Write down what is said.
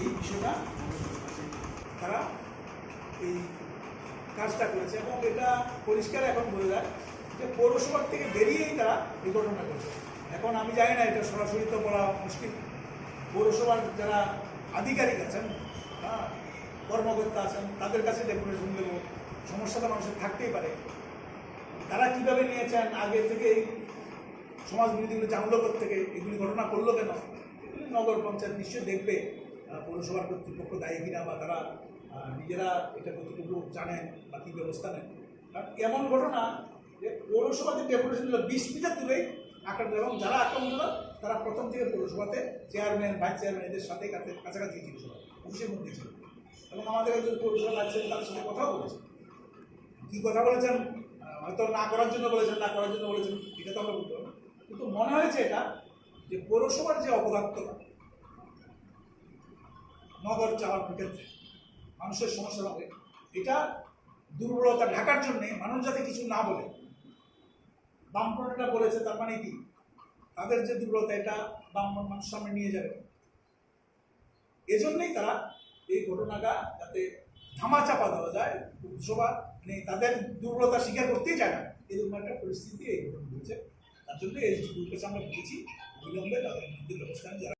এই বিষয়টা তারা এই কাজটা করেছে এবং এটা পরিষ্কার এখন বোঝা যায় যে পৌরসভার থেকে বেরিয়েই তারা এই ঘটনা করেছে। এখন আমি জানি না, এটা সরাসরি তো বলা মুশকিল। পৌরসভার যারা আধিকারিক আছেন, কর্মকর্তা আছেন, তাদের কাছে ডেপুটেশন দেবো, সমস্যাটা মানুষের থাকতেই পারে। তারা কীভাবে নিয়েছেন, আগে থেকে সমাজ বিরোধীগুলো জানলো থেকে এগুলি ঘটনা করলো কেন, এগুলি নগর পঞ্চায়েত নিশ্চয়ই দেখবে পৌরসভার কর্তৃপক্ষ দায়ী কিনা, বা তারা নিজেরা এটা কতটুকু জানেন বা কী ব্যবস্থা নেন। কারণ এমন ঘটনা যে পৌরসভাতে ডেপুটেশন দিল 20 মিটার দূরেই আক্রান্ত, এবং যারা আক্রমণ হলো তারা প্রথম থেকে পৌরসভাতে চেয়ারম্যান, ভাইস চেয়ারম্যান এদের সাথে কাছাকাছি ছিল, সবাই অফিসের মধ্যে ছিল। এবং আমাদের একজন পৌরসভা ভাইস চেয়ারম্যান তাদের সাথে কথাও বলেছেন। কী কথা বলেছেন, হয়তো না করার জন্য বলেছেন, না করার জন্য বলেছেন, এটা তো আমরা বলতে পারবো। কিন্তু মনে হয়েছে এটা যে পৌরসভার যে অবগাহত্যতা নগর চালানোর ক্ষেত্রে মানুষের সমস্যা হবে, এটা দুর্বলতা ঢাকার জন্যে মানুষ যাতে কিছু না বলে, বামপন্থীরা বলেছে, তার মানে কি তাদের যে দুর্বলতা এটা বামপন্থী মানুষ সামনে নিয়ে যাবে। এজন্যই তারা এই ঘটনাটা যাতে ধামাচাপা দেওয়া যায়, পৌরসভা মানে তাদের দুর্বলতা স্বীকার করতেই চায় না, এরকম একটা পরিস্থিতি এই ঘটনা হয়েছে। তার জন্য এসডিপির কাছে আমরা বলেছি অবিলম্বে তাদের বিরুদ্ধে ব্যবস্থা নেওয়া।